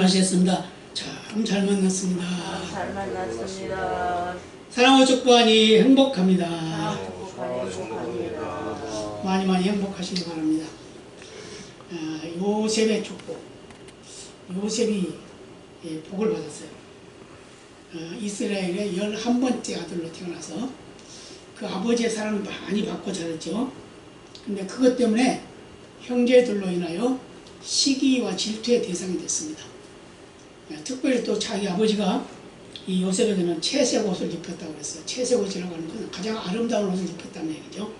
하셨습니다. 참 잘 만났습니다. 잘 만났습니다. 사랑하고 축복하니 행복합니다. 행복합니다. 많이 많이 행복하시기 바랍니다. 요셉의 축복. 요셉이 복을 받았어요. 이스라엘의 11번째 아들로 태어나서 그 아버지의 사랑을 많이 받고 자랐죠. 근데 그것 때문에 형제들로 인하여 시기와 질투의 대상이 됐습니다. 특별히 또 자기 아버지가 이 요셉에게는 채색 옷을 입혔다고 그랬어요. 채색 옷이라고 하는 것은 가장 아름다운 옷을 입혔다는 얘기죠.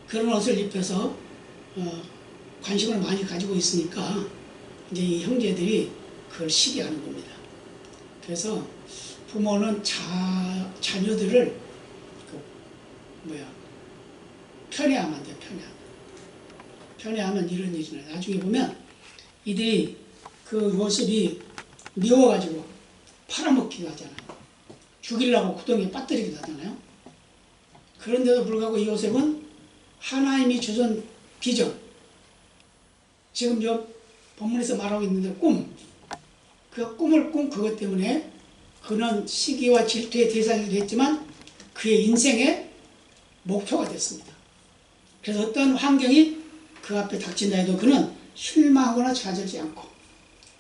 그런 옷을 입혀서 관심을 많이 가지고 있으니까 이제 이 형제들이 그걸 시기하는 겁니다. 그래서 부모는 자녀들을 편애하면 안 돼요. 편애하면 이런 일이 나요. 나중에 보면 이들이 그 요셉이 미워가지고 팔아먹기도 하잖아요. 죽이려고 구덩이에 빠뜨리기도 하잖아요. 그런데도 불구하고 이 요셉은 하나님이 주신 비전, 지금 저 본문에서 말하고 있는데 그 꿈을 꾼 그것 때문에 그는 시기와 질투의 대상이 됐지만 그의 인생의 목표가 됐습니다. 그래서 어떤 환경이 그 앞에 닥친다 해도 그는 실망하거나 좌절하지 않고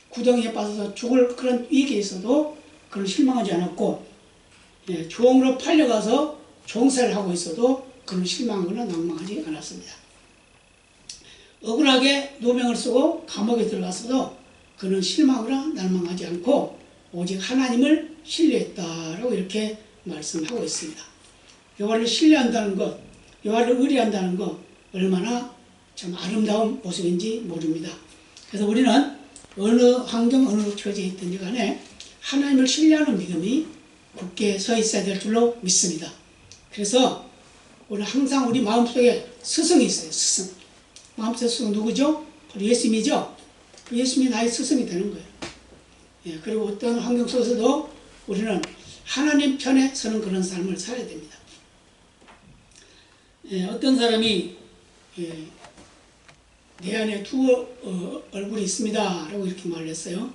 구덩이에 빠져서 죽을 그런 위기에 있어도 그는 실망하지 않았고, 종으로 팔려가서 종살이를 하고 있어도 그는 실망하거나 낭망하지 않았습니다. 억울하게 노병을 쓰고 감옥에 들어갔어도 그는 실망하거나 낭망하지 않고 오직 하나님을 신뢰했다라고 이렇게 말씀하고 있습니다. 여호와를 신뢰한다는 것, 여호와를 의뢰한다는 것 얼마나 참 아름다운 모습인지 모릅니다. 그래서 우리는 어느 환경, 어느 처지에 있든지 간에 하나님을 신뢰하는 믿음이 굳게 서 있어야 될 줄로 믿습니다. 그래서 우리 항상 우리 마음속에 스승이 있어요. 스승. 마음속에 스승 누구죠? 바로 예수님이죠. 그 예수님이 나의 스승이 되는 거예요. 그리고 어떤 환경 속에서도 우리는 하나님 편에 서는 그런 삶을 살아야 됩니다. 어떤 사람이 내 안에 두 얼굴이 있습니다 라고 이렇게 말을 했어요.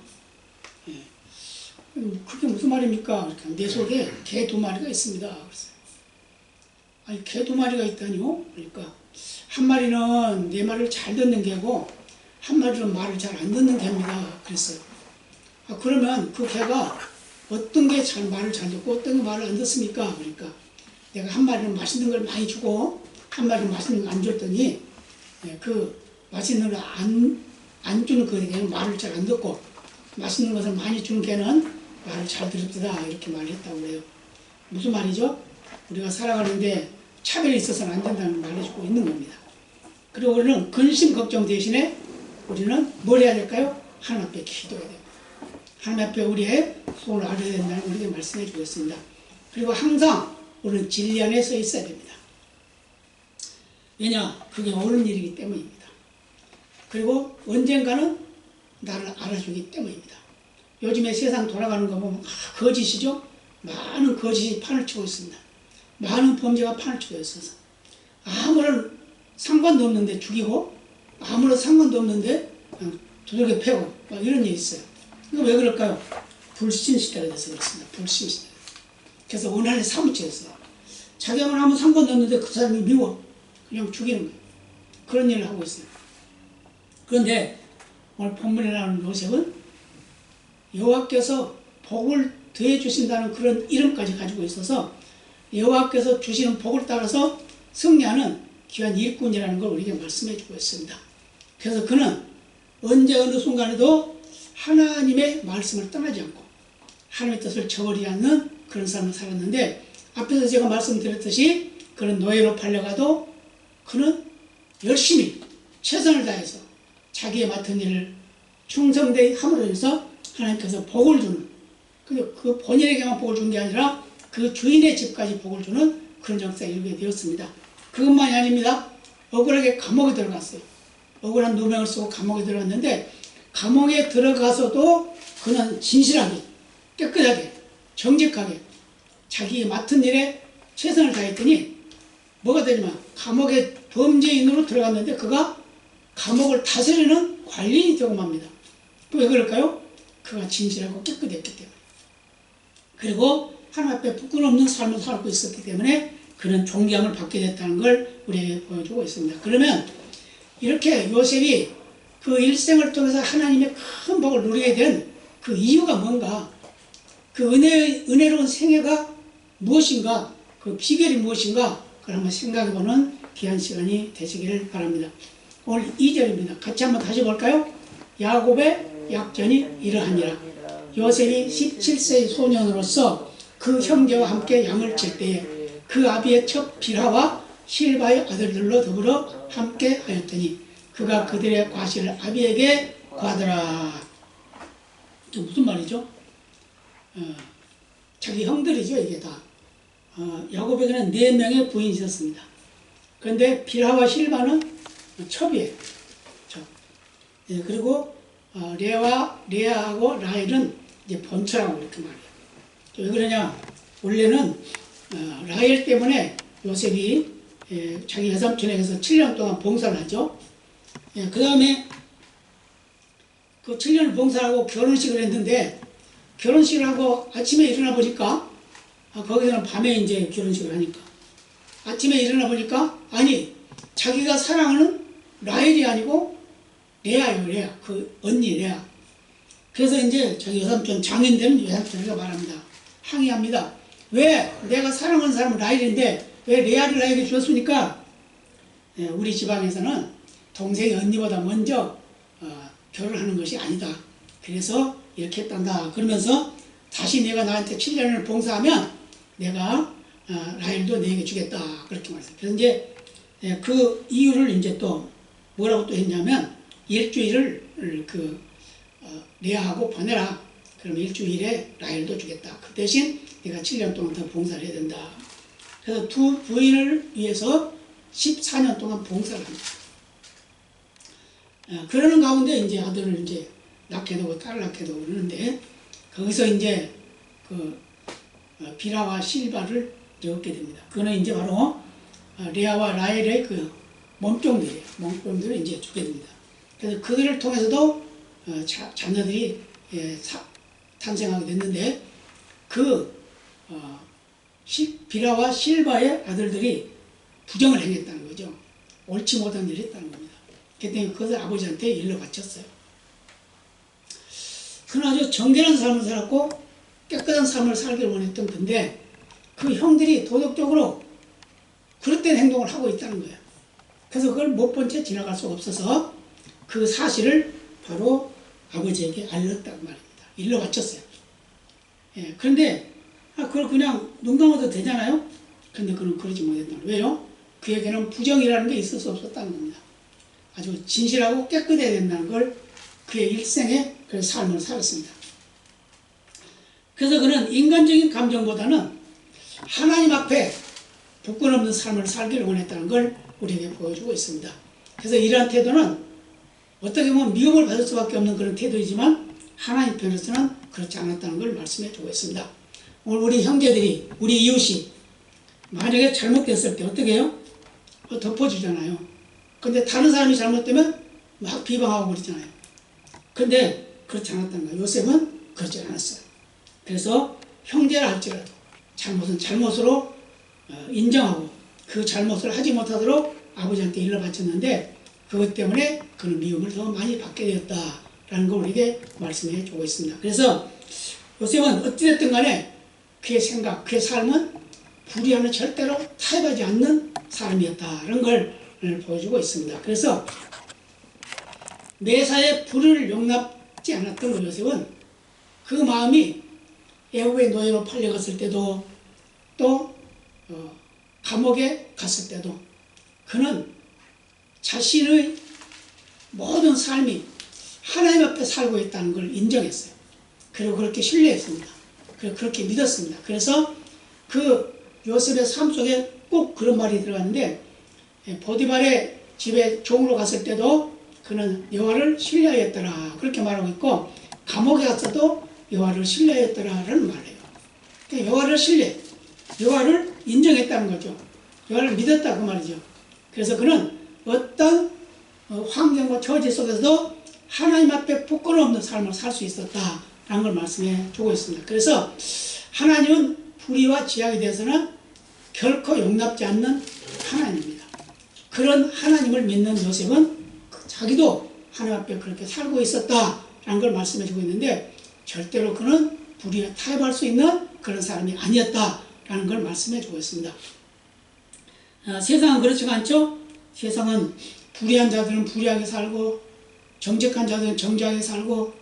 그게 무슨 말입니까? 내 속에 개 두 마리가 있습니다. 그랬어요. 아니, 개 두 마리가 있다니요? 그러니까 한 마리는 내 말을 잘 듣는 개고 한 마리는 말을 잘 안 듣는 개입니다. 그랬어요. 그러면 그 개가 어떤 게 말을 잘 듣고 어떤 게 말을 안 듣습니까? 그러니까 내가 한 마리는 맛있는 걸 많이 주고 한 마리는 맛있는 걸 안 줬더니 그 맛있는 걸 안 주는 그 개는 말을 잘 안 듣고 맛있는 것을 많이 주는 개는 말을 잘 들읍시다 이렇게 말을 했다고 해요. 무슨 말이죠? 우리가 살아가는데 차별이 있어서는 안 된다는 말을 해주고 있는 겁니다. 그리고 우리는 근심 걱정 대신에 우리는 뭘 해야 될까요? 하나님 앞에 기도해야 됩니다. 하나님 앞에 우리의 소원을 알아야 된다는 우리에게 말씀해 주겠습니다. 그리고 항상 우리는 진리 안에 서 있어야 됩니다. 왜냐? 그게 옳은 일이기 때문입니다. 그리고 언젠가는 나를 알아주기 때문입니다. 요즘에 세상 돌아가는 거 보면 거짓이죠? 많은 거짓이 판을 치고 있습니다. 많은 범죄가 판을 치고 있어서 아무런 상관도 없는데 죽이고 아무런 상관도 없는데 두들겨 패고 이런 일이 있어요. 이거 왜 그럴까요? 불신 시대가 돼서 그렇습니다. 불신 시대. 그래서 원한에 사무치겠어요. 자기하고는 아무 상관도 없는데 그 사람이 미워. 그냥 죽이는 거예요. 그런 일을 하고 있어요. 그런데 오늘 본문에 나오는 요셉은 여호와께서 복을 더해 주신다는 그런 이름까지 가지고 있어서 여호와께서 주시는 복을 따라서 승리하는 귀한 일꾼이라는 걸 우리에게 말씀해 주고 있습니다. 그래서 그는 언제 어느 순간에도 하나님의 말씀을 떠나지 않고 하나님의 뜻을 저버리지 않는 그런 삶을 살았는데, 앞에서 제가 말씀드렸듯이 그는 노예로 팔려가도 그는 열심히 최선을 다해서 자기의 맡은 일을 충성되이 함으로 해서 하나님께서 복을 주는, 그 본인에게만 복을 준 게 아니라 그 주인의 집까지 복을 주는 그런 역사에 이르게 되었습니다. 그것만이 아닙니다. 억울하게 감옥에 들어갔어요. 억울한 누명을 쓰고 감옥에 들어갔는데 감옥에 들어가서도 그는 진실하게, 깨끗하게, 정직하게 자기의 맡은 일에 최선을 다했더니 뭐가 되냐면 감옥에 범죄인으로 들어갔는데 그가 감옥을 다스리는 관리인이 되고 맙니다. 왜 그럴까요? 그가 진실하고 깨끗했기 때문에. 그리고 하나님 앞에 부끄럼 없는 삶을 살고 있었기 때문에 그는 존경을 받게 됐다는 걸 우리에게 보여주고 있습니다. 그러면 이렇게 요셉이 그 일생을 통해서 하나님의 큰 복을 누리게 된 그 이유가 뭔가, 그 은혜로운 생애가 무엇인가, 그 비결이 무엇인가, 그걸 한번 생각해보는 귀한 시간이 되시기를 바랍니다. 오늘 2절입니다. 같이 한번 다시 볼까요? 야곱의 약전이 이러하니라. 요셉이 17세의 소년으로서 그 형제와 함께 양을 칠 때에 그 아비의 첫 빌하와 실바의 아들들로 더불어 함께 하였더니 그가 그들의 과실을 아비에게 구하더라. 이게 무슨 말이죠? 자기 형들이죠, 이게 다. 야곱에게는 4명의 부인이 있었습니다. 그런데 빌하와 실바는 첩이에요. 첩. 예, 그리고 레아하고 라헬은 이제 번처라고 이렇게 말해요. 왜 그러냐? 원래는 라헬 때문에 요셉이 자기 여삼촌에게서 7년 동안 봉사를 하죠. 예, 그 다음에 그 7년을 봉사하고 결혼식을 했는데, 결혼식을 하고 아침에 일어나 보니까, 거기서는 밤에 이제 결혼식을 하니까, 아침에 일어나 보니까, 아니, 자기가 사랑하는 라헬이 아니고 레아예요, 레아. 그 언니 레아. 그래서 이제 자기 여삼촌, 장인되는 여삼촌에게 말합니다. 항의합니다. 왜 내가 사랑하는 사람은 라헬인데 왜 레아를 나에게 주었습니까? 우리 지방에서는 동생이 언니보다 먼저 결혼하는 것이 아니다. 그래서 이렇게 했단다. 그러면서 다시 내가 나한테 7년을 봉사하면 내가 라헬도 내게 주겠다. 그렇게 말했어요. 그래서 이제 그 이유를 이제 또 뭐라고 또 했냐면 일주일을 레아하고 보내라. 그러면 일주일에 라헬도 주겠다. 그 대신 내가 7년 동안 더 봉사를 해야 된다. 그래서 두 부인을 위해서 14년 동안 봉사를 합니다. 그러는 가운데 이제 아들을 이제 낳게 되고 딸을 낳게 되고 그러는데, 거기서 이제 빌하와 실바를 얻게 됩니다. 그거는 이제 바로 레아와 라헬의 그 몸종들이에요. 몸종들을 이제 주게 됩니다. 그래서 그들을 통해서도 자녀들이 탄생하게 됐는데, 빌하와 실바의 아들들이 부정을 행했다는 거죠. 옳지 못한 일을 했다는 겁니다. 그렇기 때문에 그것을 아버지한테 일러 바쳤어요. 그는 아주 정결한 삶을 살았고 깨끗한 삶을 살기를 원했던 건데, 그 형들이 도덕적으로 그릇된 행동을 하고 있다는 거예요. 그래서 그걸 못 본 채 지나갈 수가 없어서 그 사실을 바로 아버지에게 알렸다고 말입니다. 일러 바쳤어요. 예, 그런데 그걸 그냥 눈 감아도 되잖아요. 그런데 그는 그러지 못했다는 거예요. 왜요? 그에게는 부정이라는 게 있을 수 없었다는 겁니다. 아주 진실하고 깨끗해야 된다는 걸 그의 일생에 그 삶을 살았습니다. 그래서 그는 인간적인 감정보다는 하나님 앞에 부끄럼 없는 삶을 살기를 원했다는 걸 우리에게 보여주고 있습니다. 그래서 이러한 태도는 어떻게 보면 미움을 받을 수밖에 없는 그런 태도이지만 하나님 편에서는 그렇지 않았다는 걸 말씀해 주고 있습니다. 오늘 우리 형제들이, 우리 이웃이 만약에 잘못됐을 때 어떻게 해요? 덮어주잖아요. 근데 다른 사람이 잘못되면 막 비방하고 그러잖아요. 근데 그렇지 않았다는 거예요. 요셉은 그렇지 않았어요. 그래서 형제라 할지라도 잘못은 잘못으로 인정하고 그 잘못을 하지 못하도록 아버지한테 일러 바쳤는데, 그것 때문에 그는 미움을 더 많이 받게 되었다라는 걸 우리에게 말씀해 주고 있습니다. 그래서 요셉은 어찌됐든 간에 그의 생각, 그의 삶은 불의함을 절대로 타협하지 않는 사람이었다는 걸 보여주고 있습니다. 그래서 매사에 불의를 용납지 않았던 요셉은 그 마음이 애굽의 노예로 팔려갔을 때도, 또 감옥에 갔을 때도 그는 자신의 모든 삶이 하나님 앞에 살고 있다는 걸 인정했어요. 그리고 그렇게 신뢰했습니다. 그리고 그렇게 믿었습니다. 그래서 그 요셉의 삶 속에 꼭 그런 말이 들어갔는데, 보디발의 집에 종으로 갔을 때도 그는 여호와를 신뢰하였더라 그렇게 말하고 있고, 감옥에 갔어도 여호와를 신뢰하였더라라는 말이에요. 그러니까 여호와를 신뢰, 여호와를 인정했다는 거죠. 여호와를 믿었다 그 말이죠. 그래서 그는 어떤 환경과 처지 속에서도 하나님 앞에 부끄러움 없는 삶을 살 수 있었다라는 걸 말씀해 주고 있습니다. 그래서 하나님은 불의와 지약에 대해서는 결코 용납지 않는 하나님입니다. 그런 하나님을 믿는 요셉은 자기도 하나님 앞에 그렇게 살고 있었다라는 걸 말씀해 주고 있는데 절대로 그는 불의에 타협할 수 있는 그런 사람이 아니었다라는 걸 말씀해 주고 있습니다. 세상은 그렇지가 않죠? 세상은 불의한 자들은 불의하게 살고 정직한 자들은 정직하게 살고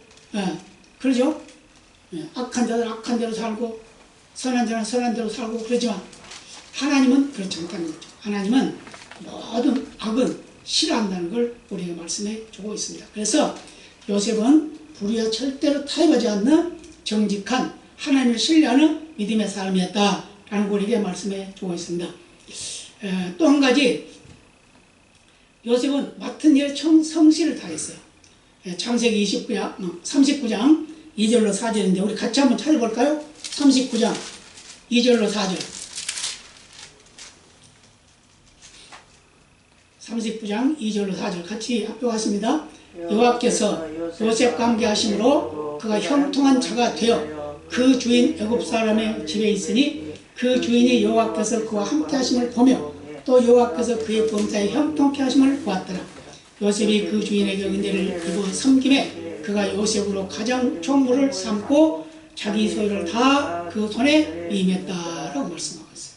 그러죠? 악한 자들은 악한 대로 살고 선한 자는 선한 대로 살고 그러지만 하나님은 그렇지 않다는 거죠. 하나님은 모든 악은 싫어한다는 걸 우리에게 말씀해 주고 있습니다. 그래서 요셉은 불의와 절대로 타협하지 않는 정직한 하나님을 신뢰하는 믿음의 사람이었다라는 걸 우리에게 말씀해 주고 있습니다. 또 한 가지 요셉은 맡은 일에 성실을 다했어요. 창세기 39장 2절로 4절인데 우리 같이 한번 찾아볼까요? 39장 2절로 4절 39장 2절로 4절 같이 합독하십니다. 여호와께서 요셉과 함께 하심으로 그가 형통한 자가 되어 그 주인 애굽 사람의 집에 있으니 그 주인이 여호와께서 그와 함께 하심을 보며 또 여호와께서 그의 범사에 형통케 하심을 보았더라. 요셉이 그 주인에게 은혜를 입어 섬김에 그가 요셉으로 가장 총무를 삼고 자기 소유를 다 그 손에 임했다라고 말씀하고 있어요.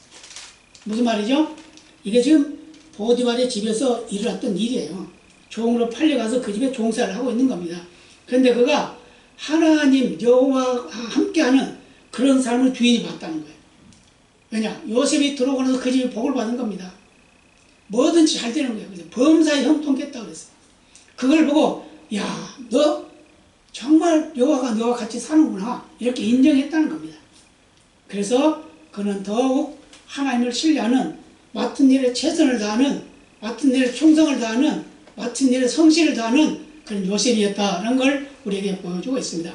무슨 말이죠? 이게 지금 보디발의 집에서 일어났던 일이에요. 종으로 팔려가서 그 집에 종사를 하고 있는 겁니다. 그런데 그가 하나님 여호와와 함께하는 그런 삶을 주인이 봤다는 거예요. 왜냐? 요셉이 들어오고 나서 그 집이 복을 받은 겁니다. 뭐든지 잘 되는 거예요. 범사에 형통했다고 그랬어요. 그걸 보고 야, 너 정말 여호와가 너와 같이 사는구나 이렇게 인정했다는 겁니다. 그래서 그는 더욱 하나님을 신뢰하는 맡은 일에 최선을 다하는 맡은 일에 충성을 다하는 맡은 일에 성실을 다하는 그런 요셉이었다는 걸 우리에게 보여주고 있습니다.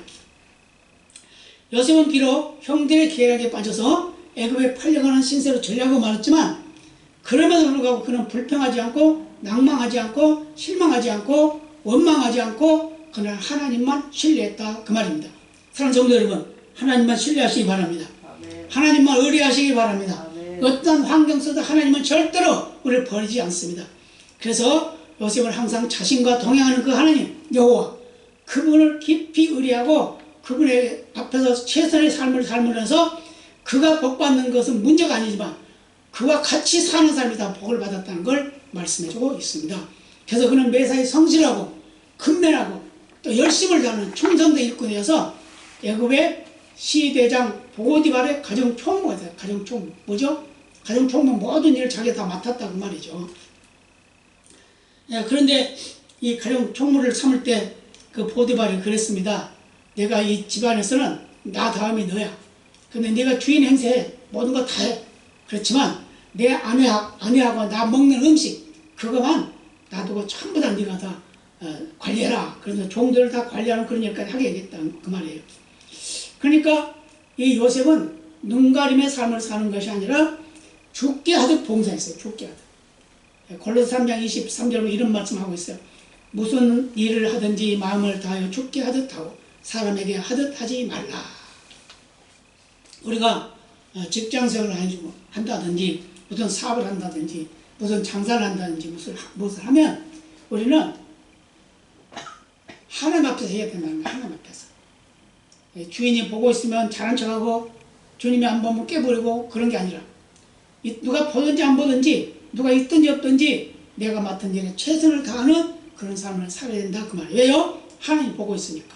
요셉은 비록 형들의 계략에 빠져서 애굽에 팔려가는 신세로 전략하고 말았지만 그럼에도 불구하고 그는 불평하지 않고 낭망하지 않고 실망하지 않고 원망하지 않고 그는 하나님만 신뢰했다 그 말입니다. 사랑하는 성도 여러분, 하나님만 신뢰하시기 바랍니다. 아멘. 하나님만 의뢰하시기 바랍니다. 아멘. 어떤 환경 속에서 하나님은 절대로 우리를 버리지 않습니다. 그래서 요셉은 항상 자신과 동행하는 그 하나님 여호와 그분을 깊이 의뢰하고 그분의 앞에서 최선의 삶을 살면서 그가 복받는 것은 문제가 아니지만 그와 같이 사는 사람이 다 복을 받았다는 걸 말씀해주고 있습니다. 그래서 그는 매사에 성실하고 근면하고 또 열심을 다하는 충성된 일꾼이어서 애굽의 시대장 보디발의 가정총무가 돼요. 가정총무 뭐죠? 가정총무 모든 일을 자기가 다 맡았다고 말이죠. 그런데 이 가정총무를 삼을 때 그 보디발이 그랬습니다. 내가 이 집안에서는 나 다음이 너야. 근데 네가 주인 행세해. 모든 거 다 해. 그렇지만 내 아내하고 나 먹는 음식 그거만 놔두고 전부 다 네가 다 관리해라. 그래서 종들을 다 관리하는 그런 일까지 하게 되겠다 그 말이에요. 그러니까 이 요셉은 눈가림의 삶을 사는 것이 아니라 죽게 하듯 봉사했어요. 죽게 하듯. 골로새 3장 23절로 이런 말씀하고 있어요. 무슨 일을 하든지 마음을 다하여 죽게 하듯 하고 사람에게 하듯 하지 말라. 우리가 직장생활을 한다든지 무슨 사업을 한다든지 무슨 장사를 한다든지 무엇을 하면 우리는 하나님 앞에서 해야 된다는 거예요. 하나님 앞에서. 주인이 보고 있으면 잘한 척하고 주님이 안 보면 깨버리고 그런 게 아니라 누가 보든지 안 보든지 누가 있든지 없든지 내가 맡은 일에 최선을 다하는 그런 삶을 살아야 된다 그 말이에요. 왜요? 하나님이 보고 있으니까.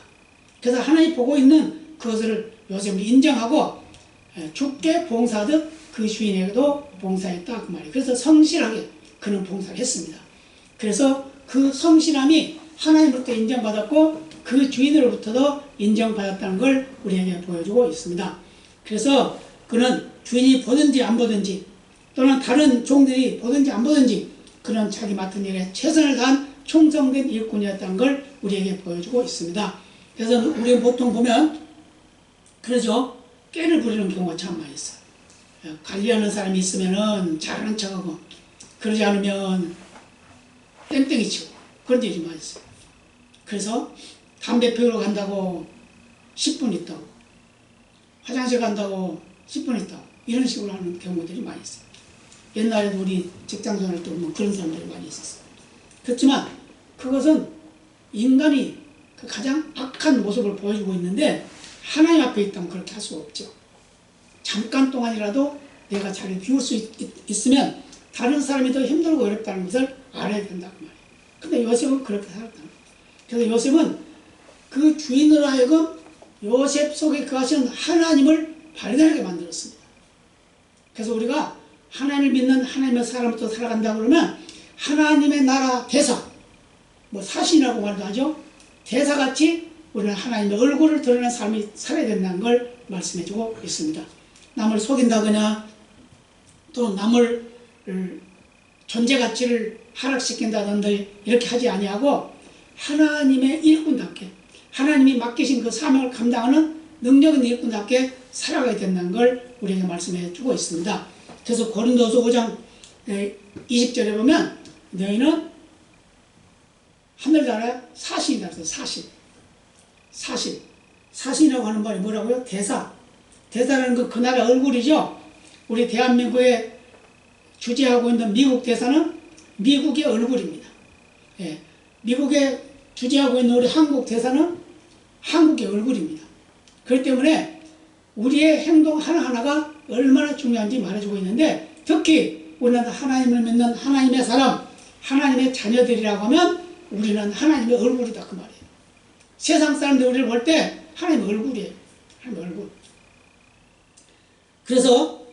그래서 하나님이 보고 있는 그것을 요셉은 인정하고 죽게 봉사하듯 그 주인에게도 봉사했다 그 말이에요. 그래서 성실하게 그는 봉사를 했습니다. 그래서 그 성실함이 하나님으로부터 인정받았고 그 주인으로부터도 인정받았다는 걸 우리에게 보여주고 있습니다. 그래서 그는 주인이 보든지 안 보든지 또는 다른 종들이 보든지 안 보든지 그는 자기 맡은 일에 최선을 다한 충성된 일꾼이었다는 걸 우리에게 보여주고 있습니다. 그래서 우리가 보통 보면 그러죠. 깨를 부리는 경우가 참 많이 있어요. 관리하는 사람이 있으면은 잘하는 척하고 그러지 않으면 땡땡이 치고 그런 일이 많이 있어요. 그래서 담배 피우러 간다고 10분 있다고, 화장실 간다고 10분 있다고, 이런 식으로 하는 경우들이 많이 있어요. 옛날에도 우리 직장 생활 때 보면 그런 사람들이 많이 있었어요. 그렇지만 그것은 인간이 그 가장 악한 모습을 보여주고 있는데, 하나님 앞에 있다면 그렇게 할 수 없죠. 잠깐 동안이라도 내가 자리를 비울 수 있으면 다른 사람이 더 힘들고 어렵다는 것을 알아야 된다는 말이에요. 근데 요셉은 그렇게 살았다는 거예요. 그래서 요셉은 그 주인으로 하여금 요셉 속에 거하시는 하나님을 발견하게 만들었습니다. 그래서 우리가 하나님을 믿는 하나님의 사람으로 살아간다 그러면 하나님의 나라 대사, 뭐 사신이라고 말도 하죠. 대사같이 우리는 하나님의 얼굴을 드러내는 삶이 살아야 된다는 걸 말씀해주고 있습니다. 남을 속인다거나 또 남을 존재 가치를 하락시킨다든지 이렇게 하지 아니하고 하나님의 일꾼답게, 하나님이 맡기신 그 사명을 감당하는 능력 있는 일꾼답게 살아가야 된다는 걸 우리에게 말씀해 주고 있습니다. 그래서 고린도서 5장 20절에 보면 너희는 하늘나라의 사신이다. 사신이라고 하는 말이 뭐라고요? 대사라는 건 그 나라 얼굴이죠. 우리 대한민국에 주재하고 있는 미국 대사는 미국의 얼굴입니다. 예, 미국에 주재하고 있는 우리 한국 대사는 한국의 얼굴입니다. 그렇기 때문에 우리의 행동 하나하나가 얼마나 중요한지 말해주고 있는데, 특히 우리는 하나님을 믿는 하나님의 사람, 하나님의 자녀들이라고 하면 우리는 하나님의 얼굴이다 그 말이에요. 세상 사람들이 우리를 볼 때 하나님의 얼굴이에요. 하나님의 얼굴. 그래서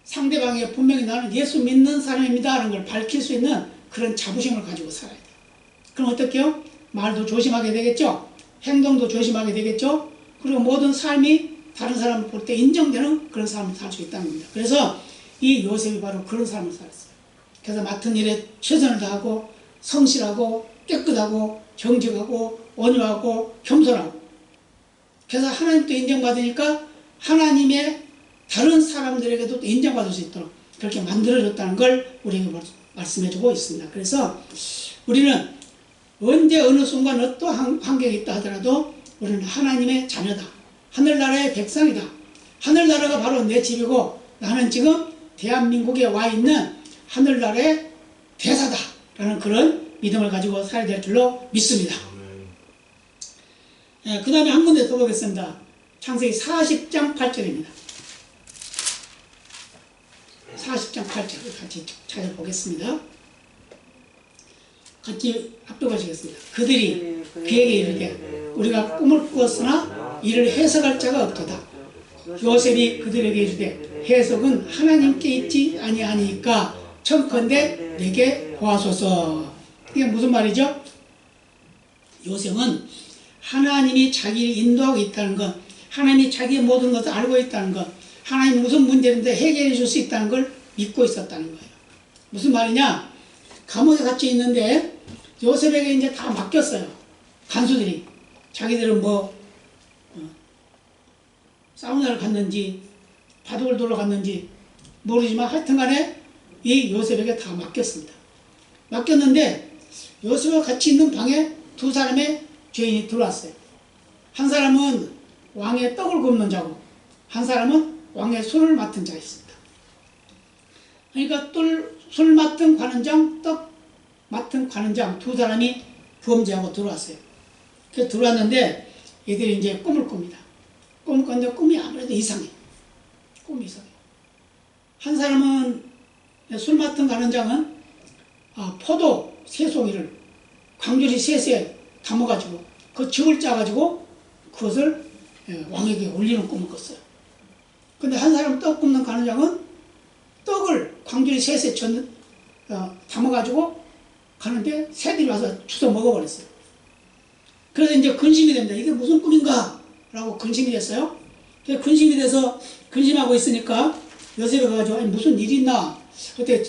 상대방이 분명히 나는 예수 믿는 사람입니다 라는 걸 밝힐 수 있는 그런 자부심을 가지고 살아야 돼요. 그럼 어떻게요? 말도 조심하게 되겠죠. 행동도 조심하게 되겠죠. 그리고 모든 삶이 다른 사람을 볼 때 인정되는 그런 삶을 살 수 있다는 겁니다. 그래서 이 요셉이 바로 그런 삶을 살았어요. 그래서 맡은 일에 최선을 다하고 성실하고 깨끗하고 정직하고 온유하고 겸손하고, 그래서 하나님도 인정받으니까 하나님의 다른 사람들에게도 인정받을 수 있도록 그렇게 만들어줬다는 걸 우리에게 말씀해주고 있습니다. 그래서 우리는 언제 어느 순간 어떠한 환경이 있다 하더라도 우리는 하나님의 자녀다. 하늘나라의 백성이다. 하늘나라가 바로 내 집이고 나는 지금 대한민국에 와 있는 하늘나라의 대사다 라는 그런 믿음을 가지고 살아야 될 줄로 믿습니다. 그 다음에 한 군데 더 보겠습니다. 창세기 40장 8절입니다. 40장 8절 같이 찾아보겠습니다. 같이 합독하시겠습니다. 그들이 그에게 이르되 우리가 꿈을 꾸었으나 이를 해석할 자가 없도다. 요셉이 그들에게 이르되 해석은 하나님께 있지 아니하니까 청컨대 내게 보아소서. 이게 무슨 말이죠? 요셉은 하나님이 자기를 인도하고 있다는 것, 하나님이 자기의 모든 것을 알고 있다는 것, 하나님이 무슨 문제인데 해결해 줄 수 있다는 걸 믿고 있었다는 거예요. 무슨 말이냐? 감옥에 갇혀 있는데 요셉에게 이제 다 맡겼어요. 간수들이. 자기들은 사우나를 갔는지 바둑을 돌러 갔는지 모르지만 하여튼 간에 이 요셉에게 다 맡겼습니다. 맡겼는데 요셉과 같이 있는 방에 두 사람의 죄인이 들어왔어요. 한 사람은 왕의 떡을 굽는 자고 한 사람은 왕의 술을 맡은 자였습니다. 그러니까 술 맡은 관원장, 떡 맡은 관원장 두 사람이 범죄하고 들어왔어요. 그래서 들어왔는데 얘들이 이제 꿈을 꿉니다. 꿈을 꿨는데 꿈이 아무래도 이상해. 꿈이 이상해. 한 사람은 술 맡은 관원장은 포도 새송이를 광주리 셋에 담아가지고 그 즙을 짜가지고 그것을 왕에게 올리는 꿈을 꿨어요. 근데 한 사람은 떡 굽는 관원장은 떡을 광주리 셋에 담아가지고 가는데 새들이 와서 주워 먹어버렸어요. 그래서 이제 근심이 됩니다. 이게 무슨 꿈인가? 라고 근심이 됐어요. 그래서 근심이 돼서 근심하고 있으니까 요셉이 가가지고 아니 무슨 일이 있나? 그때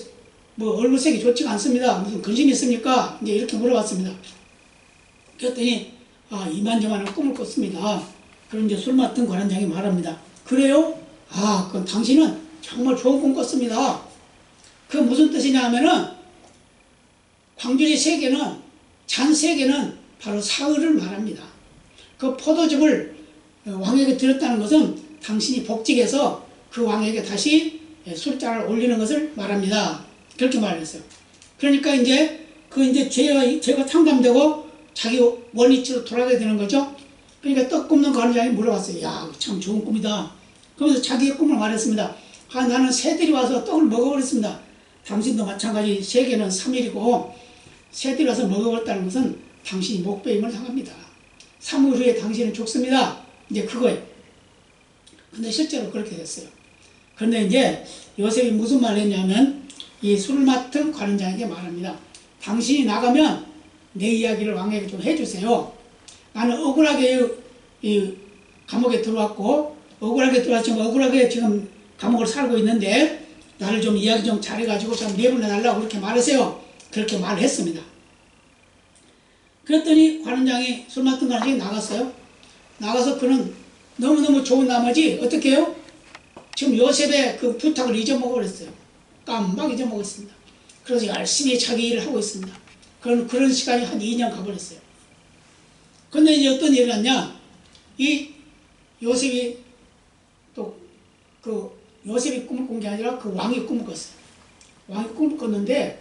얼굴색이 좋지가 않습니다. 무슨 근심이 있습니까? 이제 이렇게 물어봤습니다. 그랬더니 이만저만한 꿈을 꿨습니다. 그럼 이제 술 맡은 관원장이 말합니다. 그래요? 그럼 당신은 정말 좋은 꿈 꿨습니다. 그 무슨 뜻이냐 하면은 광주리 세계는 잔세게는 바로 사흘을 말합니다. 그 포도즙을 왕에게 드렸다는 것은 당신이 복직해서 그 왕에게 다시 술잔을 올리는 것을 말합니다. 그렇게 말했어요. 그러니까 이제 죄가 탕감되고 자기 원위치로 돌아가게 되는 거죠. 그러니까 떡 굽는 관장이 물어봤어요. 야, 참 좋은 꿈이다. 그러면서 자기의 꿈을 말했습니다. 나는 새들이 와서 떡을 먹어버렸습니다. 당신도 마찬가지 세계는 3일이고 새들이 와서 먹어버렸다는 것은 당신이 목배임을 당합니다. 3일 후에 당신은 죽습니다. 이제 그거예요. 근데 실제로 그렇게 됐어요. 그런데 이제 요셉이 무슨 말을 했냐면 이 술 맡은 관원장에게 말합니다. 당신이 나가면 내 이야기를 왕에게 좀 해주세요. 나는 억울하게 이 감옥에 들어왔고 억울하게 들어왔지만 억울하게 지금 감옥을 살고 있는데 나를 좀 이야기 좀 잘해가지고 좀 내보내달라고 그렇게 말하세요. 그렇게 말을 했습니다. 그랬더니 관원장이 술 맡은 관원장이 나갔어요. 나가서 그는 너무너무 좋은 나머지 어떻게 해요? 지금 요셉의 그 부탁을 잊어먹어버렸어요. 깜빡 잊어먹었습니다. 그래서 열심히 자기 일을 하고 있습니다. 그런 시간이 한 2년 가버렸어요. 근데 이제 어떤 일이 났냐? 이 요셉이 요셉이 꿈을 꾼 게 아니라 그 왕이 꿈을 꿨어요. 왕이 꿈을 꿨는데,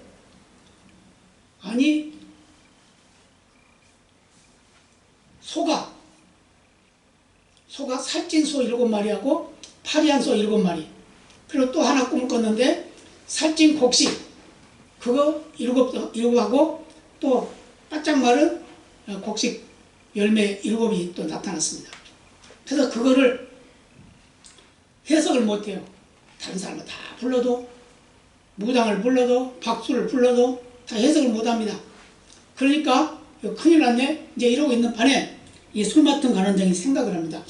아니, 소가 살찐 소 7마리하고 파리한 소 7마리, 그리고 또 하나 꿈을 꿨는데, 살찐 곡식, 그거 7하고, 또 바짝 마른 곡식 열매 7이 또 나타났습니다. 그래서 그거를 해석을 못해요. 다른 사람은 다 불러도, 무당을 불러도, 박수를 불러도 다 해석을 못합니다. 그러니까 큰일 났네 이제 이러고 있는 판에 이 술 맡은 관원장이 생각을 합니다.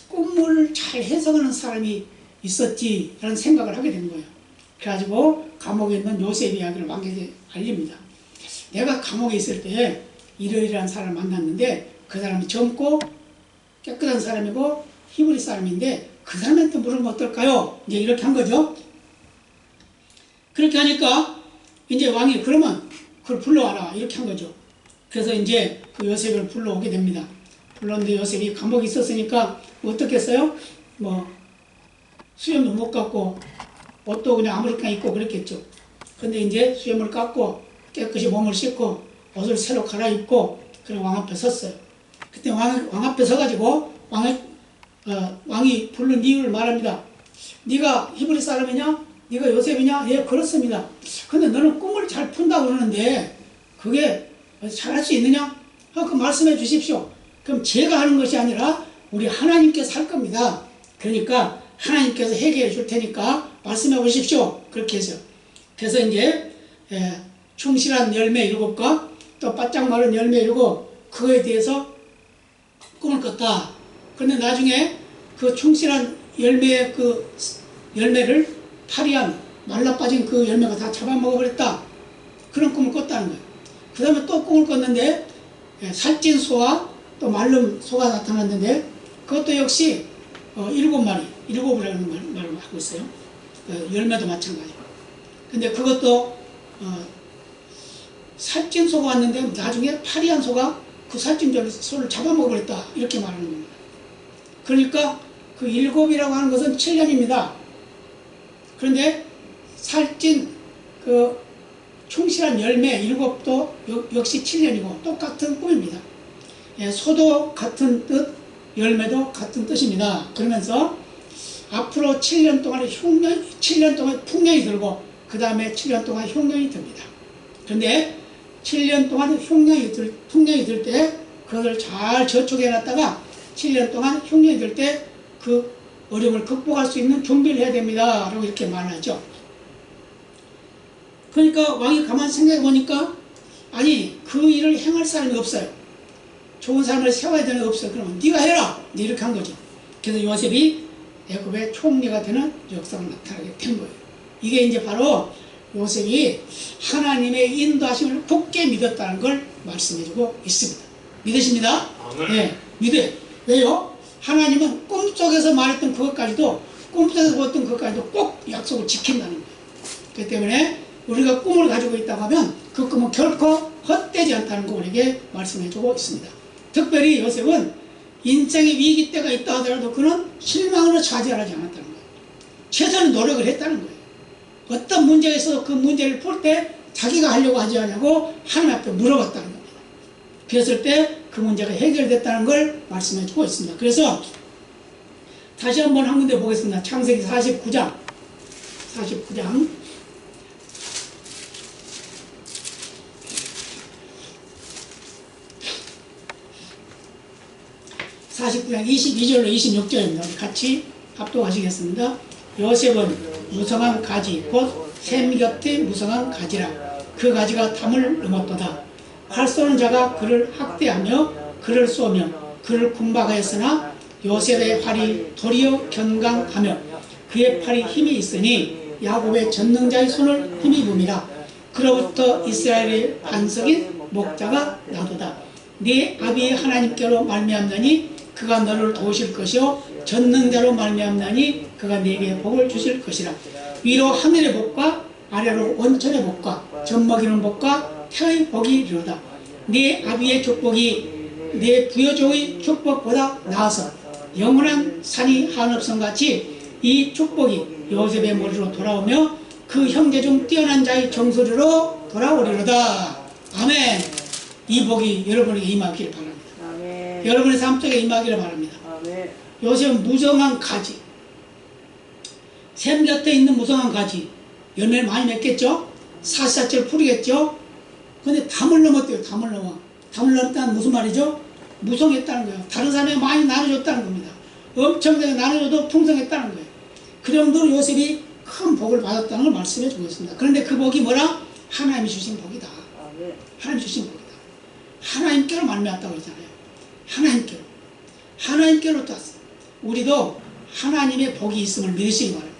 꿈을 잘 해석하는 사람이 있었지 라는 생각을 하게 된 거예요. 그래가지고 감옥에 있는 요셉 이야기를 왕에게 알립니다. 내가 감옥에 있을 때 이러이러한 사람을 만났는데 그 사람이 젊고 깨끗한 사람이고 히브리 사람인데 그 사람한테 물으면 어떨까요? 이제 이렇게 한 거죠. 그렇게 하니까 이제 왕이 그러면 그걸 불러와라 이렇게 한 거죠. 그래서 이제 그 요셉을 불러오게 됩니다. 불렀는데 요셉이 감옥에 있었으니까 어떻게 했어요? 뭐 수염도 못 깎고 옷도 그냥 아무렇게나 입고 그랬겠죠. 근데 이제 수염을 깎고 깨끗이 몸을 씻고 옷을 새로 갈아입고 그래 왕 앞에 섰어요. 그때 왕 앞에 서가지고 왕이 부른 이유를 말합니다. 네가 히브리 사람이냐? 네가 요셉이냐? 예, 그렇습니다. 근데 너는 꿈을 잘 푼다고 그러는데 그게 잘할 수 있느냐? 그 말씀해 주십시오. 그럼 제가 하는 것이 아니라 우리 하나님께서 할 겁니다. 그러니까 하나님께서 해결해 줄 테니까 말씀해 보십시오. 그렇게 해서 그래서 이제 충실한 열매 7과 또 바짝 마른 열매 7 그거에 대해서 꿈을 꿨다. 그런데 나중에 그 충실한 열매의 그 열매를 파리한 말라빠진 그 열매가 다 잡아먹어버렸다. 그런 꿈을 꿨다는 거예요. 그 다음에 또 꿈을 꿨는데 살찐 소와 또 마른 소가 나타났는데 그것도 역시 7마리, 7이라는 말을 하고 있어요. 열매도 마찬가지고. 근데 그것도 살찐 소가 왔는데 나중에 파리한 소가 그 살찐 소를 잡아먹어버렸다. 이렇게 말하는 겁니다. 그러니까 그 7이라고 하는 것은 7년입니다. 그런데 살찐 그 충실한 열매 7도 역시 7년이고 똑같은 꿈입니다. 소도 같은 뜻, 열매도 같은 뜻입니다. 그러면서 앞으로 7년 동안 풍년이 들고 그 다음에 7년 동안 흉년이 듭니다. 그런데 7년 동안 풍년이 들 때 그것을 잘 저축해 놨다가 7년 동안 흉년이 들 때 그 어려움을 극복할 수 있는 준비를 해야 됩니다. 라고 이렇게 말하죠. 그러니까 왕이 가만히 생각해 보니까 아니 그 일을 행할 사람이 없어요. 좋은 사람을 세워야 되는 게 없어요. 그러면 네가 해라. 이렇게 한 거죠. 그래서 요셉이 애굽의 총리가 되는 역사가 나타나게 된 거예요. 이게 이제 바로 요셉이 하나님의 인도하심을 굳게 믿었다는 걸 말씀해주고 있습니다. 믿으십니다? 네, 믿어요. 왜요? 하나님은 꿈속에서 말했던 그것까지도 꿈속에서 보았던 그것까지도 꼭 약속을 지킨다는 거예요. 그렇기 때문에 우리가 꿈을 가지고 있다고 하면 그 꿈은 결코 헛되지 않다는 거 우리에게 말씀해주고 있습니다. 특별히 요셉은 인생의 위기 때가 있다 하더라도 그는 실망으로 좌절하지 않았다는 거예요. 최선의 노력을 했다는 거예요. 어떤 문제가 있어서 그 문제를 풀 때 자기가 하려고 하지 않냐고 하나님 앞에 물어봤다는 겁니다. 그랬을 때 그 문제가 해결됐다는 걸 말씀해주고 있습니다. 그래서 다시 한번 한 군데 보겠습니다. 창세기 49장 22절로 26절입니다. 같이 합독하시겠습니다. 요셉은 무성한 가지 곧 샘 곁에 무성한 가지라. 그 가지가 담을 넘었도다. 활 쏘는 자가 그를 학대하며 그를 쏘며 그를 군박하였으나 요셉의 활이 도리어 견강하며 그의 팔이 힘이 있으니 야곱의 전능자의 손을 힘입음이라. 그로부터 이스라엘의 반석인 목자가 나도다. 네 아비의 하나님께로 말미암나니 그가 너를 도우실 것이요 전능자로 말미암나니 그가 네게 복을 주실 것이라. 위로 하늘의 복과 아래로 원천의 복과 젖먹이는 복과 태의 복이 이르다. 네 아비의 축복이 네 부여족의 축복보다 나아서 영원한 산이 한없성같이 이 축복이 요셉의 머리로 돌아오며 그 형제 중 뛰어난 자의 정수리로 돌아오리로다. 아멘. 이 복이 여러분에게 임하기를 바랍니다. 아멘. 여러분의 삶 속에 임하기를 바랍니다. 아멘. 요셉은 무성한 가지, 샘 곁에 있는 무성한 가지, 열매를 많이 맺겠죠? 사시사철 풀이겠죠? 근데 담을 넘었대요. 담을 넘어. 담을 넘었다는 무슨 말이죠? 무성했다는 거예요. 다른 사람에게 많이 나눠줬다는 겁니다. 엄청나게 나눠줘도 풍성했다는 거예요. 그 정도로 요셉이 큰 복을 받았다는 걸 말씀해 주고 있습니다. 그런데 그 복이 뭐라? 하나님이 주신 복이다. 하나님 주신 복이다. 하나님께로 말미암았다고 그러잖아요. 하나님께로. 하나님께로 떴어. 우리도 하나님의 복이 있음을 믿으시기 바랍니다.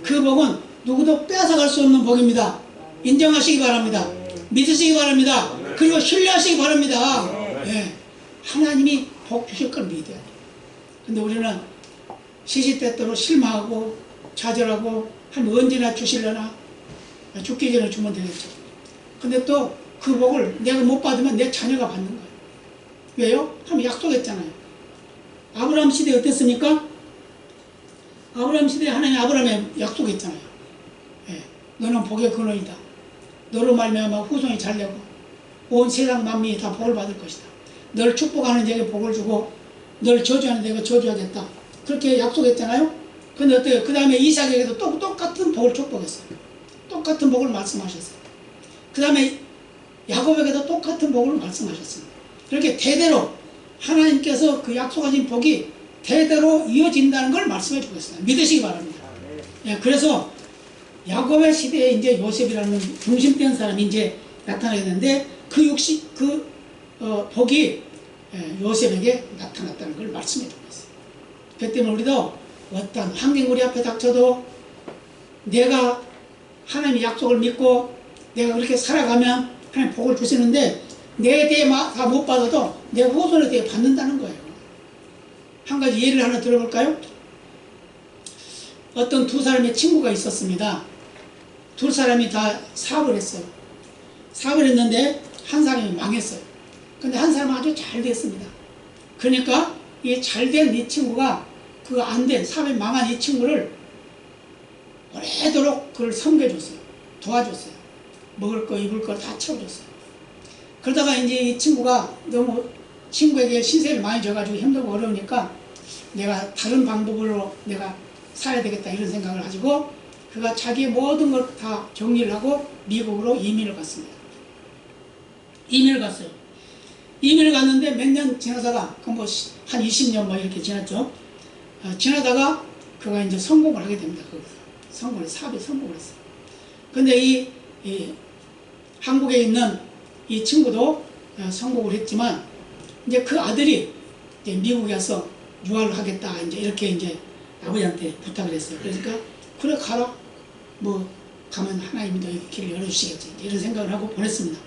그 복은 누구도 뺏어갈 수 없는 복입니다. 인정하시기 바랍니다. 믿으시기 바랍니다. 그리고 신뢰하시기 바랍니다. 예. 하나님이 복 주실 걸 믿어야 돼요. 근데 우리는 시시때때로 실망하고 좌절하고 하면 언제나 주실려나? 죽기 전에 주면 되겠죠. 근데 또 그 복을 내가 못 받으면 내 자녀가 받는 거예요. 왜요? 하면 약속했잖아요. 아브라함 시대에 어땠습니까? 아브라함 시대에 하나님이 아브라함에 약속했잖아요. 예. 너는 복의 근원이다. 너로 말미암아 후손이 잘되고 온 세상 만민이 다 복을 받을 것이다. 널 축복하는 자에게 복을 주고 널 저주하는 자에게 저주하겠다. 그렇게 약속했잖아요. 근데 어때요? 그 다음에 이삭에게도 똑같은 복을 축복했어요. 똑같은 복을 말씀하셨어요. 그 다음에 야곱에게도 똑같은 복을 말씀하셨습니다. 그렇게 대대로 하나님께서 그 약속하신 복이 대대로 이어진다는 걸 말씀해 주고 있습니다. 믿으시기 바랍니다. 예, 그래서 야곱의 시대에 이제 요셉이라는 중심된 사람이 이제 나타나게 되는데 그 복이 요셉에게 나타났다는 걸 말씀해 주고 있어요. 그 때문에 우리도 어떤 환경 우리 앞에 닥쳐도 내가 하나님의 약속을 믿고 내가 그렇게 살아가면 하나님 복을 주시는데 내 대해 다 못 받아도 내 후손에 대해 받는다는 거예요. 한 가지 예를 하나 들어볼까요? 어떤 두 사람의 친구가 있었습니다. 두 사람이 다 사업을 했어요. 사업을 했는데 한 사람이 망했어요. 근데 한 사람은 아주 잘 됐습니다. 그러니까 이 잘된 이 친구가 그 안 된 사업이 망한 이 친구를 오래도록 그를 섬겨줬어요. 도와줬어요. 먹을 거 입을 거 다 채워줬어요. 그러다가 이제 이 친구가 너무 친구에게 신세를 많이 져가지고 힘들고 어려우니까 내가 다른 방법으로 내가 살아야 되겠다 이런 생각을 가지고 그가 자기의 모든 걸 다 정리를 하고 미국으로 이민을 갔습니다. 이민을 갔어요. 이민을 갔는데 몇 년 지나다가 한 20년 뭐 이렇게 지났죠. 지나다가 그가 이제 성공을 하게 됩니다. 사업에 성공을 했어요. 근데 이 한국에 있는 이 친구도 성공을 했지만 이제 그 아들이 이제 미국에 가서 유학을 하겠다 이제 이렇게 이제 아버지한테 부탁을 했어요. 그러니까 그래 가라. 뭐 가면 하나님이 너에게 길을 열어주시겠지 이런 생각을 하고 보냈습니다.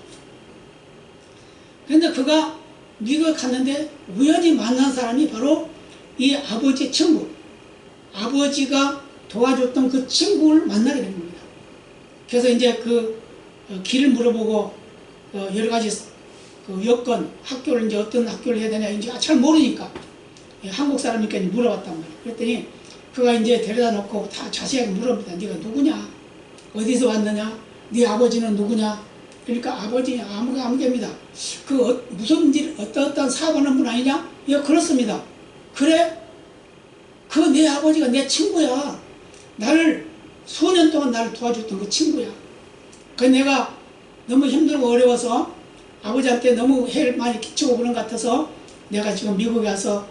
그런데 그가 미국에 갔는데 우연히 만난 사람이 바로 이 아버지의 친구, 아버지가 도와줬던 그 친구를 만나게 된 겁니다. 그래서 이제 그 길을 물어보고 여러 가지 그 여건, 학교를 이제 어떤 학교를 해야 되냐 이제 잘 모르니까 한국 사람이니까 물어봤단 말이에요. 그랬더니 그가 이제 데려다 놓고 다 자세하게 물어봅니다. 네가 누구냐? 어디서 왔느냐? 네 아버지는 누구냐? 그러니까 아버지 아무개입니다. 그 무슨 일 어떤 사고는 분 아니냐? 예, 그렇습니다. 그래? 그 내 아버지가 내 친구야. 나를 수년 동안 나를 도와줬던 그 친구야. 그 내가 너무 힘들고 어려워서 아버지한테 너무 해를 많이 끼치고 그런 것 같아서 내가 지금 미국에 와서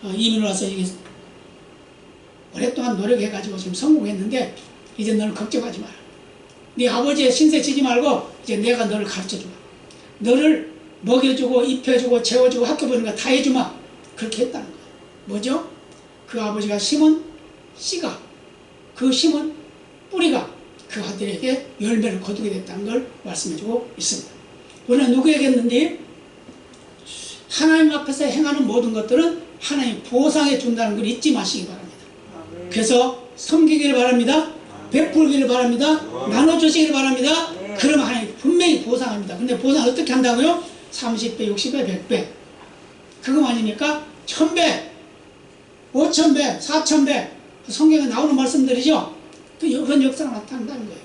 이민을 와서 이게 오랫동안 노력해가지고 지금 성공했는데 이제 너는 걱정하지 마라. 네 아버지의 신세 지지 말고 이제 내가 너를 가르쳐주마. 너를 먹여주고 입혀주고 재워주고 학교 보는 거 다 해주마. 그렇게 했다는 거예요. 뭐죠? 그 아버지가 심은 씨가 그 심은 뿌리가 그 아들에게 열매를 거두게 됐다는 걸 말씀해주고 있습니다. 우리는 누구에게 했는데 하나님 앞에서 행하는 모든 것들은 하나님 보상해 준다는 걸 잊지 마시기 바랍니다. 그래서 섬기기를 바랍니다. 베풀기를 바랍니다. 나눠주시기를 바랍니다. 그러면 하나님 분명히 보상합니다. 근데 보상 어떻게 한다고요? 30배, 60배, 100배. 그거만이니까 1000배, 5000배, 4000배. 성경에 나오는 말씀들이죠. 그런 역사가 나타난다는 거예요.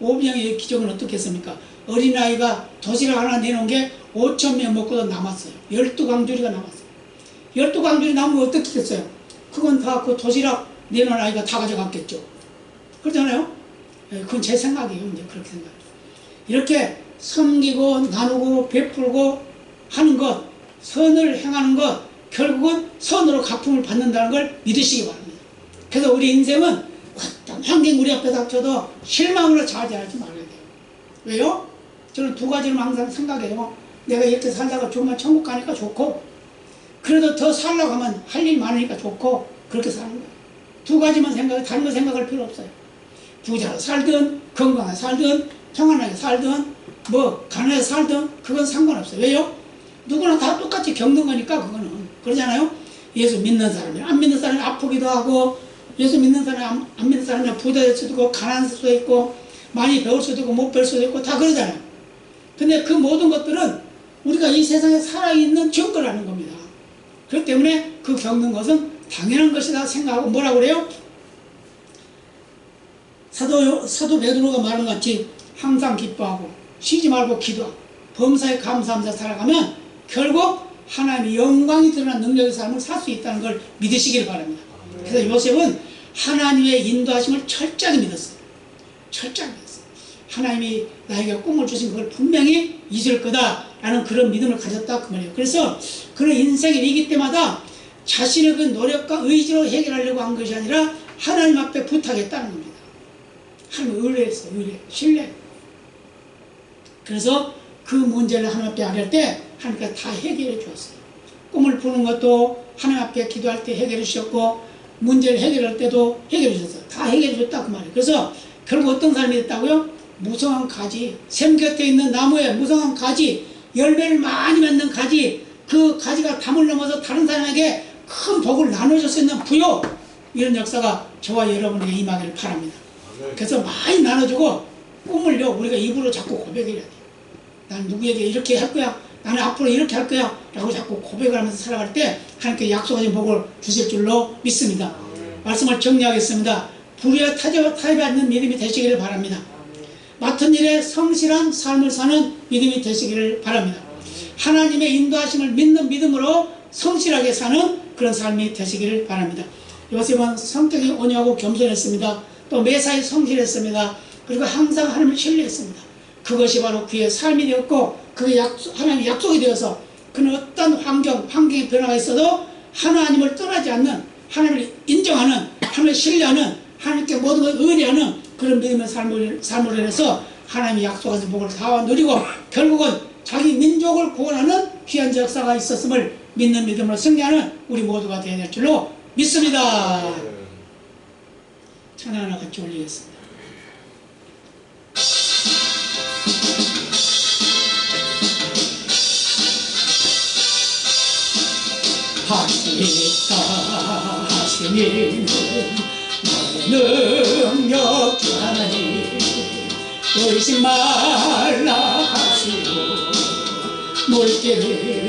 오병이의 기적은 어떻게 했습니까? 어린아이가 도시락 하나 내놓은 게 5000명 먹고도 남았어요. 12광주리가 남았어요. 12광주리 남으면 어떻게 했겠어요? 그건 다 그 도시락 내놓은 아이가 다 가져갔겠죠. 그렇잖아요? 그건 제 생각이에요. 이제 그렇게 생각해요. 이렇게 섬기고 나누고 베풀고 하는 것, 선을 행하는 것, 결국은 선으로 갚음을 받는다는 걸 믿으시기 바랍니다. 그래서 우리 인생은 어떤 환경 우리 앞에 닥쳐도 실망으로 좌절하지 말아야 돼요. 왜요? 저는 두 가지를 항상 생각해요. 내가 이렇게 살다가 정말 천국 가니까 좋고, 그래도 더 살려고 하면 할 일 많으니까 좋고, 그렇게 사는 거예요. 두 가지만 생각해. 다른 거 생각할 필요 없어요. 부자로 살든 건강하게 살든 평안하게 살든 뭐 가난하게 살든 그건 상관없어요. 왜요? 누구나 다 똑같이 겪는 거니까. 그거는 그러잖아요. 예수 믿는 사람이 안 믿는 사람이 아프기도 하고, 예수 믿는 사람이 안 믿는 사람이 부자 될 수도 있고 가난할 수도 있고 많이 배울 수도 있고 못 배울 수도 있고 다 그러잖아요. 근데 그 모든 것들은 우리가 이 세상에 살아있는 증거라는 겁니다. 그렇기 때문에 그 겪는 것은 당연한 것이다 생각하고 뭐라고 그래요? 사도 베드로가 말한 것 같이 항상 기뻐하고 쉬지 말고 기도하고 범사에 감사하면서 살아가면 결국 하나님의 영광이 드러난 능력의 삶을 살 수 있다는 걸 믿으시길 바랍니다. 그래서 요셉은 하나님의 인도하심을 철저히 믿었어요. 철저히 믿었어요. 하나님이 나에게 꿈을 주신 그걸 분명히 잊을 거다라는 그런 믿음을 가졌다 그 말이에요. 그래서 그런 인생의 위기 때마다 자신의 그 노력과 의지로 해결하려고 한 것이 아니라 하나님 앞에 부탁했다는 겁니다. 하나님 의뢰했어요. 의뢰, 신뢰. 그래서 그 문제를 하나님 앞에 아뢰할 때 하나님께서 다 해결해 주었어요. 꿈을 푸는 것도 하나님 앞에 기도할 때 해결해 주셨고, 문제를 해결할 때도 해결해 주셨어요. 다 해결해 줬다 그 말이에요. 그래서 결국 어떤 사람이 됐다고요? 무성한 가지, 샘 곁에 있는 나무에 무성한 가지, 열매를 많이 맺는 가지, 그 가지가 담을 넘어서 다른 사람에게 큰 복을 나눠줄 수 있는 부요, 이런 역사가 저와 여러분에게 임하기를 바랍니다. 그래서 많이 나눠주고 꿈을요 우리가 입으로 자꾸 고백해야 돼요. 난 누구에게 이렇게 할 거야, 나는 앞으로 이렇게 할 거야 라고 자꾸 고백을 하면서 살아갈 때 하나님께 약속하신 복을 주실 줄로 믿습니다. 말씀을 정리하겠습니다. 불의와 타협이 않는 믿음이 되시기를 바랍니다. 맡은 일에 성실한 삶을 사는 믿음이 되시기를 바랍니다. 하나님의 인도하심을 믿는 믿음으로 성실하게 사는 그런 삶이 되시기를 바랍니다. 요셉은 성격이 온유하고 겸손했습니다. 또 매사에 성실했습니다. 그리고 항상 하나님을 신뢰했습니다. 그것이 바로 그의 삶이 되었고, 그의 하나님의 약속이 되어서 그는 어떤 환경의 변화가 있어도 하나님을 떠나지 않는, 하나님을 인정하는, 하나님을 신뢰하는, 하나님께 모든 걸 의뢰하는 그런 믿음의 삶으로 인해서 하나님이 약속하신 복을 다 누리고 결국은 자기 민족을 구원하는 귀한 역사가 있었음을 믿는 믿음으로 승리하는 우리 모두가 되어야 될 줄로 믿습니다. 찬양 하나 같이 올리겠습니다. 할 수 있다 하시니는 나의 능력 주 하나님 의심 말라 하시고 물결을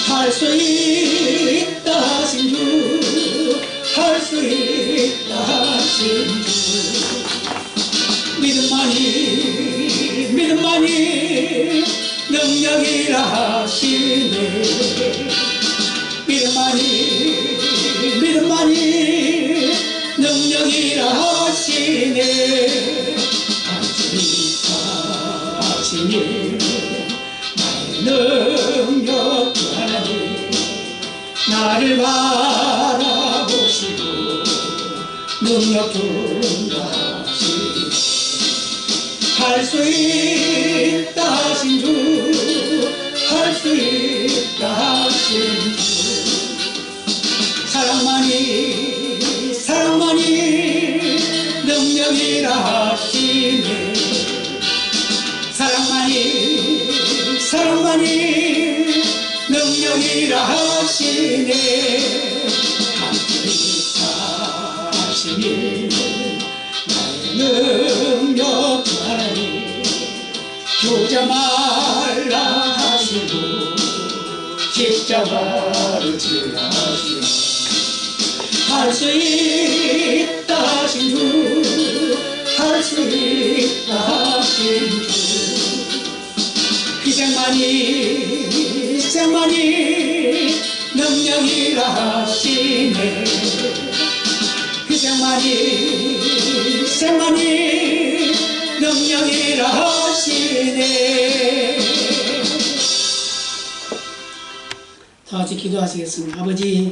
할 수 있다 하신 주, 할 수 있다 하신 주. 믿음만이 능력이라 하시네. 믿음만이 능력이라 하시네. 할 수 있다 하시니 나의 능력 주 하나님 나를 바라보시고 능력 준다 하시니 할 수 있다 하신 주, 할 수 있다 하신 주. 사랑만이 능력이라 하시네. 사랑만이 능력이라 하시네. 할 수 있다 하시니 나의 능력 주 하나님 주자 말라 하시고 십자가를 지라 하시고 할 수 있다 하신 주, 할 수 있다 하신 주. 희생만이 능력이라 하시네. 희생만이 능력이라 하시네. 다 같이 기도하시겠습니다. 아버지